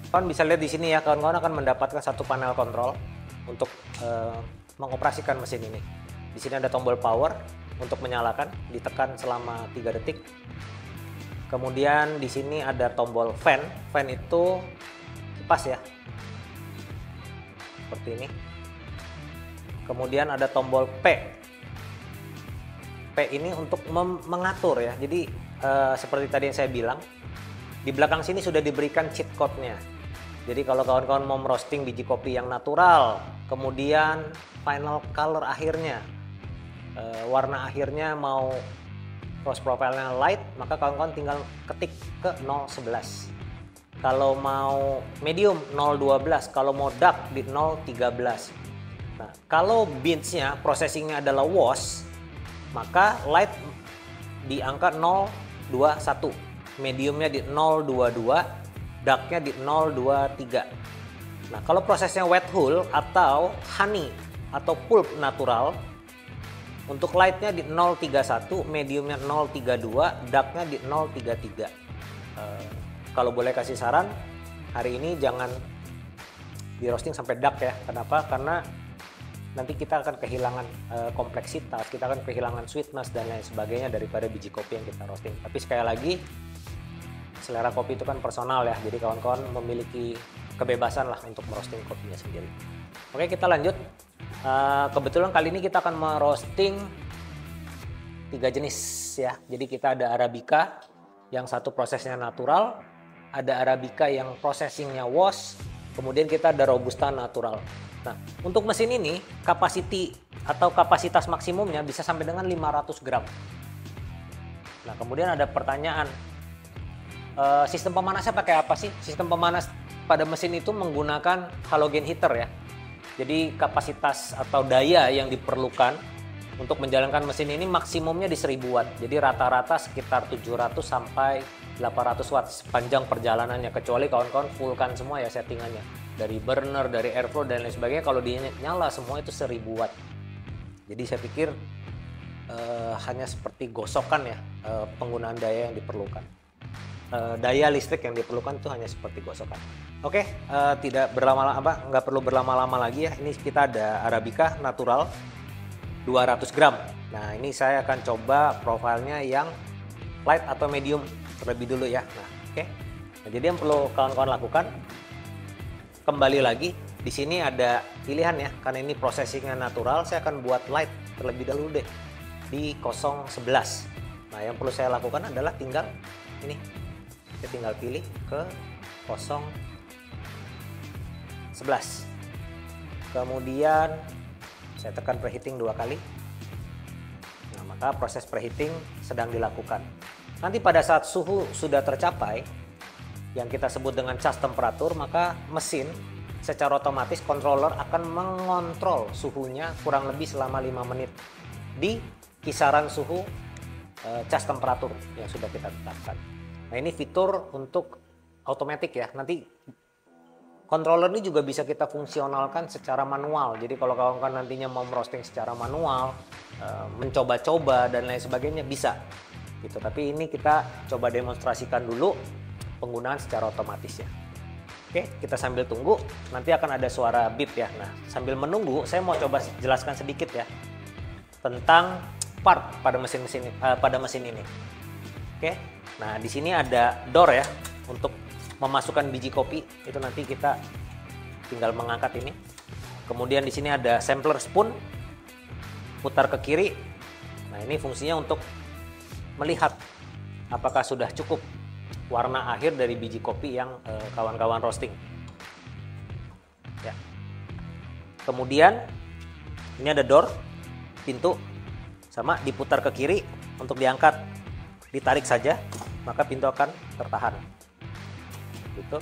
Kawan bisa lihat di sini ya, kawan-kawan akan mendapatkan satu panel kontrol untuk mengoperasikan mesin ini. Di sini ada tombol power untuk menyalakan, ditekan selama 3 detik. Kemudian di sini ada tombol fan. Fan itu kipas ya, seperti ini. Kemudian ada tombol P. P ini untuk mengatur ya. Jadi seperti tadi yang saya bilang, di belakang sini sudah diberikan cheat code-nya. Jadi kalau kawan-kawan mau merosting biji kopi yang natural, kemudian final color akhirnya, warna akhirnya mau roast profile-nya light, maka kawan-kawan tinggal ketik ke 011. Kalau mau medium 012, kalau mau dark di 013. Nah, kalau beans-nya processing-nya adalah wash, maka light di angka 021, mediumnya di 022, darknya di 023. Nah, kalau prosesnya wet hull atau honey atau pulp natural, untuk lightnya di 031, mediumnya 032, darknya di 033. Kalau boleh kasih saran, hari ini jangan di roasting sampai dark ya. Kenapa? Karena nanti kita akan kehilangan kompleksitas, kita akan kehilangan sweetness dan lain sebagainya daripada biji kopi yang kita roasting. Tapi sekali lagi, selera kopi itu kan personal ya, jadi kawan-kawan memiliki kebebasan lah untuk merosting kopinya sendiri. Oke, kita lanjut. Kebetulan kali ini kita akan merosting 3 jenis ya. Jadi kita ada Arabica yang satu prosesnya natural, ada Arabica yang processingnya wash, kemudian kita ada Robusta natural. Nah, untuk mesin ini capacity atau kapasitas maksimumnya bisa sampai dengan 500 gram. Nah, kemudian ada pertanyaan, sistem pemanasnya pakai apa sih? Sistem pemanas pada mesin itu menggunakan halogen heater ya. Jadi kapasitas atau daya yang diperlukan untuk menjalankan mesin ini maksimumnya di 1000 watt. Jadi rata-rata sekitar 700 sampai 800 watt sepanjang perjalanannya. Kecuali kawan-kawan fullkan semua ya settingannya. Dari burner, dari airflow dan lain sebagainya. Kalau dinyala semua itu 1000 watt. Jadi saya pikir hanya seperti gosokan ya penggunaan daya yang diperlukan. Daya listrik yang diperlukan itu hanya seperti gosokan. Oke, tidak berlama-lama, nggak perlu berlama-lama lagi ya. Ini kita ada Arabica natural 200 gram. Nah, ini saya akan coba profilnya yang light atau medium terlebih dulu ya. Nah, oke. Nah, jadi yang perlu kawan-kawan lakukan, kembali lagi di sini ada pilihan ya. Karena ini processingnya natural, saya akan buat light terlebih dahulu deh di 011. Nah, yang perlu saya lakukan adalah tinggal ini. Saya tinggal pilih ke 011. Kemudian saya tekan preheating 2 kali. Nah, maka proses preheating sedang dilakukan. Nanti pada saat suhu sudah tercapai yang kita sebut dengan charge temperatur, maka mesin secara otomatis controller akan mengontrol suhunya kurang lebih selama 5 menit di kisaran suhu charge temperatur yang sudah kita tetapkan. Nah, ini fitur untuk otomatis ya. Nanti controller ini juga bisa kita fungsionalkan secara manual. Jadi kalau kawan-kawan nantinya mau merosting secara manual, mencoba-coba dan lain sebagainya bisa. Gitu. Tapi ini kita coba demonstrasikan dulu penggunaan secara otomatis ya. Oke, kita sambil tunggu. Nanti akan ada suara beep ya. Nah, sambil menunggu, saya mau coba jelaskan sedikit ya tentang part pada mesin ini. Oke. Nah, di sini ada door ya untuk memasukkan biji kopi. Itu nanti kita tinggal mengangkat ini. Kemudian di sini ada sampler spoon, putar ke kiri. Nah, ini fungsinya untuk melihat apakah sudah cukup warna akhir dari biji kopi yang kawan-kawan roasting. Ya. Kemudian ini ada door, pintu, sama diputar ke kiri untuk diangkat, ditarik saja. Maka pintu akan tertahan. Gitu.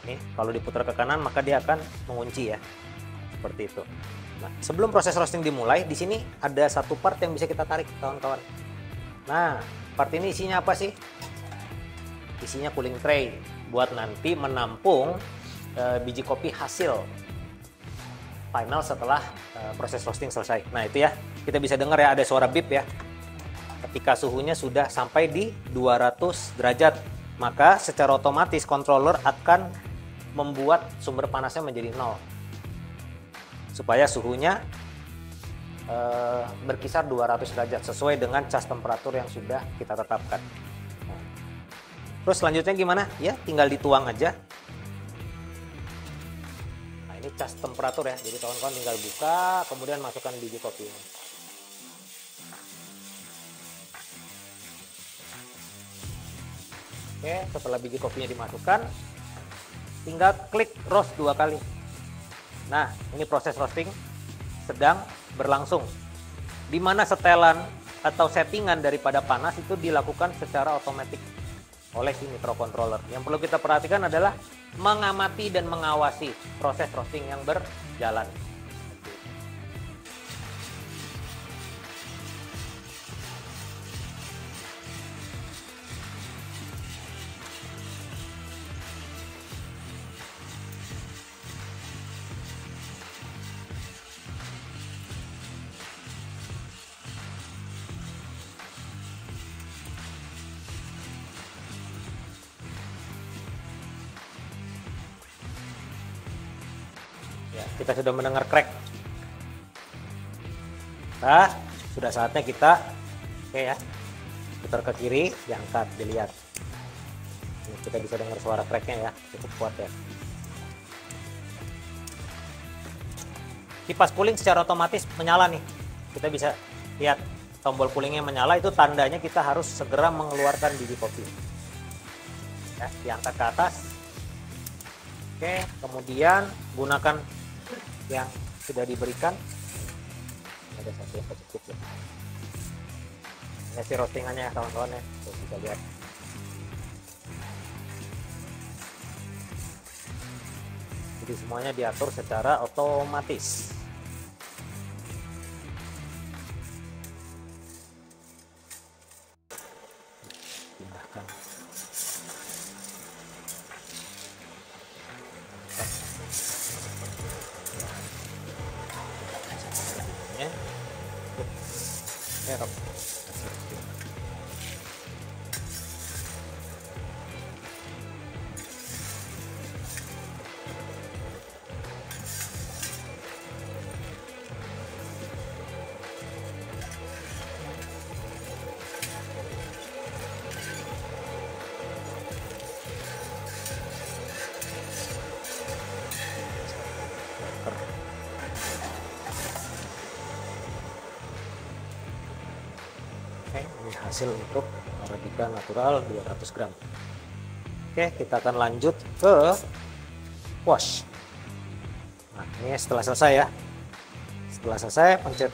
Nih, kalau diputar ke kanan maka dia akan mengunci ya. Seperti itu. Nah, sebelum proses roasting dimulai, di sini ada satu part yang bisa kita tarik, kawan-kawan. Nah, part ini isinya apa sih? Isinya cooling tray buat nanti menampung biji kopi hasil final setelah proses roasting selesai. Nah, itu ya. kita bisa dengar ya ada suara bip ya. Ketika suhunya sudah sampai di 200 derajat, maka secara otomatis controller akan membuat sumber panasnya menjadi 0. Supaya suhunya berkisar 200 derajat sesuai dengan cas temperatur yang sudah kita tetapkan. Terus selanjutnya gimana? Ya, tinggal dituang aja. Nah, ini cas temperatur ya. Jadi kawan-kawan tinggal buka, kemudian masukkan biji kopi ini. Oke, setelah biji kopinya dimasukkan, tinggal klik roast 2 kali. Nah, ini proses roasting sedang berlangsung, di mana setelan atau settingan daripada panas itu dilakukan secara otomatis oleh si microcontroller. Yang perlu kita perhatikan adalah mengamati dan mengawasi proses roasting yang berjalan. Ya, kita sudah mendengar crack. Nah, sudah saatnya kita ya, putar ke kiri, diangkat, dilihat. Ini kita bisa dengar suara cracknya ya, cukup kuat ya. Kipas cooling secara otomatis menyala nih. Kita bisa lihat tombol coolingnya menyala, itu tandanya kita harus segera mengeluarkan biji kopi. Ya, diangkat ke atas. Oke, kemudian gunakan yang sudah diberikan. Ada satu yang kecukup ya. Ini si roastingannya ya kawan-kawan ya, tuh bisa lihat. Jadi semuanya diatur secara otomatis. Pindahkan. Serok. Oke, ini hasil untuk Arabica natural 200 gram. Oke, kita akan lanjut ke wash. Nah, ini setelah selesai ya. Setelah selesai, pencet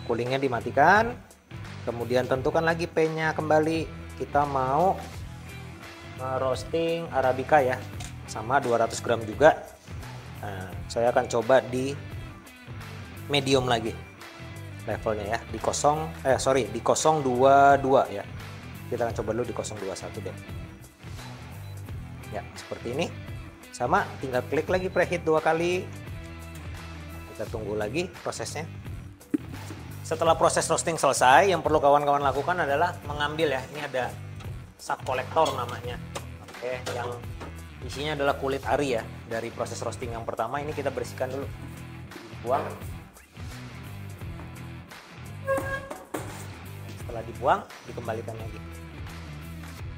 coolingnya dimatikan. Kemudian tentukan lagi P-nya kembali. Kita mau roasting Arabica ya, sama 200 gram juga. Nah, saya akan coba di medium lagi levelnya ya, di 022 ya. Kita akan coba dulu di 021 deh. Ya, seperti ini. Sama, tinggal klik lagi preheat 2 kali. Kita tunggu lagi prosesnya. Setelah proses roasting selesai, yang perlu kawan-kawan lakukan adalah mengambil ya. Ini ada sak kolektor namanya. Oke, yang isinya adalah kulit ari ya, dari proses roasting yang pertama. Ini kita bersihkan dulu. Buang. Setelah dibuang, dikembalikan lagi.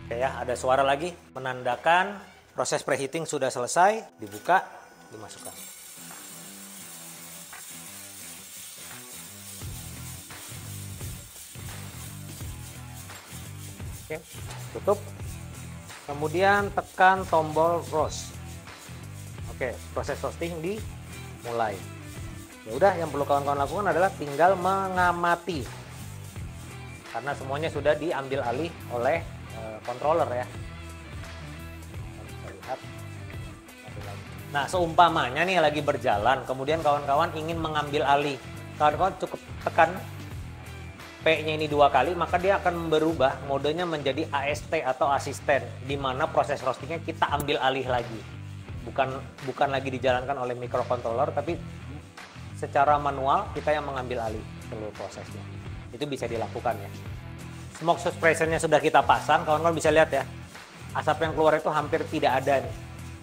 Oke ya, ada suara lagi menandakan proses preheating sudah selesai. Dibuka, dimasukkan. Oke, tutup. Kemudian tekan tombol roast. Oke, proses roasting dimulai. Ya udah, yang perlu kawan-kawan lakukan adalah tinggal mengamati. Karena semuanya sudah diambil alih oleh controller ya. Kita lihat. Nah, seumpamanya nih lagi berjalan, kemudian kawan-kawan ingin mengambil alih. Kawan-kawan cukup tekan P-nya ini 2 kali, maka dia akan berubah modenya menjadi AST atau asisten, di mana proses roastingnya kita ambil alih lagi. Bukan lagi dijalankan oleh microcontroller, tapi secara manual kita yang mengambil alih. seluruh prosesnya. Itu bisa dilakukan ya. Smoke suppressionnya sudah kita pasang, kawan-kawan bisa lihat ya. Asap yang keluar itu hampir tidak ada nih.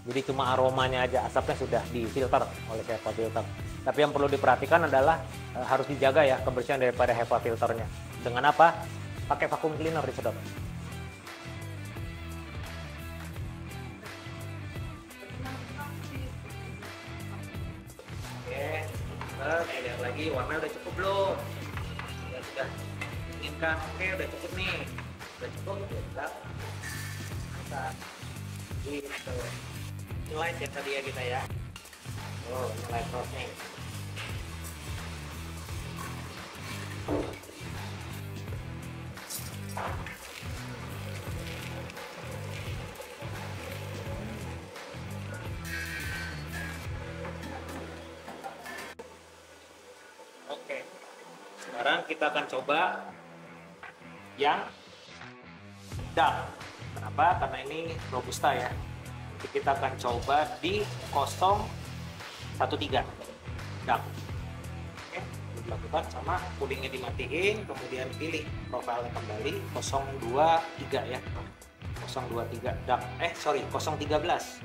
Jadi cuma aromanya aja, asapnya sudah difilter oleh HEPA filter. Tapi yang perlu diperhatikan adalah harus dijaga ya kebersihan daripada HEPA filternya. Dengan apa? Pakai vacuum cleaner disedot. Oke, lihat lagi warnanya udah cukup belum? Ya sudah inginkan. Oke, udah cukup nih. Udah cukup, kita angkat. Gitu. Ini light ya tadi ya kita ya. Oh, ini light rod nih. Oke, sekarang kita akan coba yang dark. Kenapa? Karena ini robusta ya. Jadi kita akan coba di 013 dark. Oke, dilakukan sama coolingnya dimatiin, kemudian pilih profilnya kembali 023 ya. 023 dark. 013.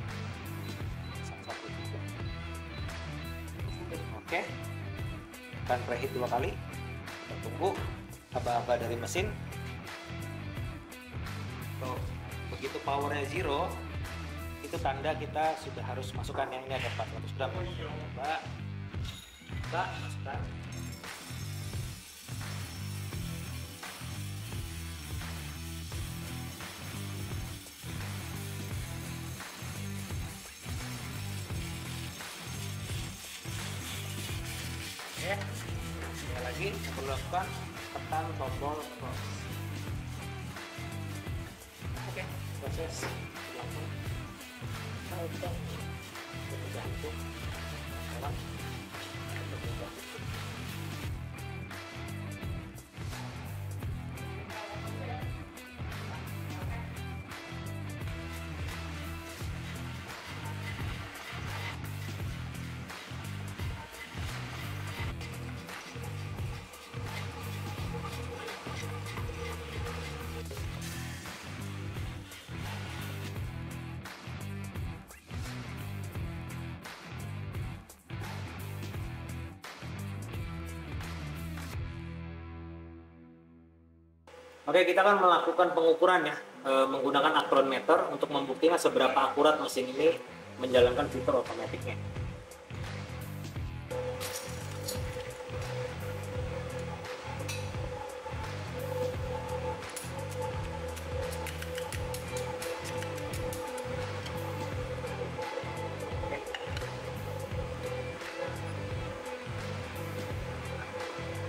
Oke. Dan preheat 2 kali. Kita tunggu aba-aba dari mesin. Tuh, begitu powernya 0, itu tanda kita sudah harus masukkan yang ini ada 400 gram. Coba masukkan. Oke, sekali lagi perlu lakukan, tekan tombol cross. Oke, proses langsung. Oke, kita akan melakukan pengukuran ya menggunakan akronmeter untuk membuktikan seberapa akurat mesin ini menjalankan fitur otomatiknya.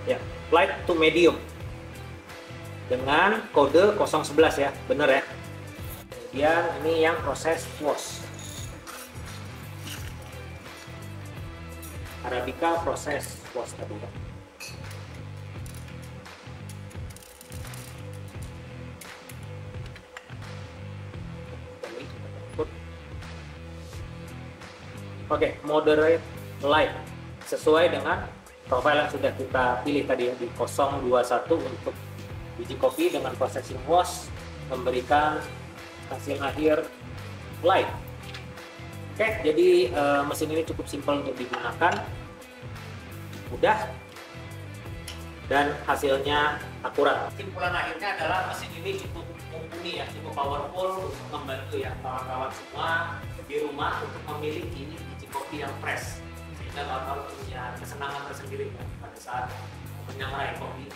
Ya, light to medium dengan kode 011 ya, bener ya. Kemudian ini yang proses wash. Arabica proses wash tadi kan. Oke, moderate light sesuai dengan profil yang sudah kita pilih tadi ya di 021 untuk biji kopi dengan processing wash memberikan hasil akhir light. Oke, jadi mesin ini cukup simpel untuk digunakan, mudah, dan hasilnya akurat. Kesimpulan akhirnya adalah mesin ini cukup mumpuni ya, cukup powerful untuk membantu ya kawan-kawan semua di rumah untuk memiliki biji kopi yang fresh, sehingga kawan-kawan punya kesenangan tersendiri kan pada saat menyangrai kopi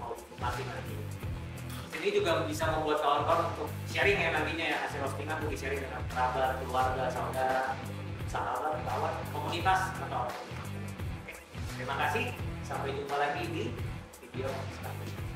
mau mati nanti. Ini juga bisa membuat kawan-kawan untuk sharing ya nantinya ya, hasil roastingan untuk di-sharing dengan kerabat, keluarga, saudara, sahabat, kawan, komunitas atau. Oke, terima kasih. Sampai jumpa lagi di video selanjutnya.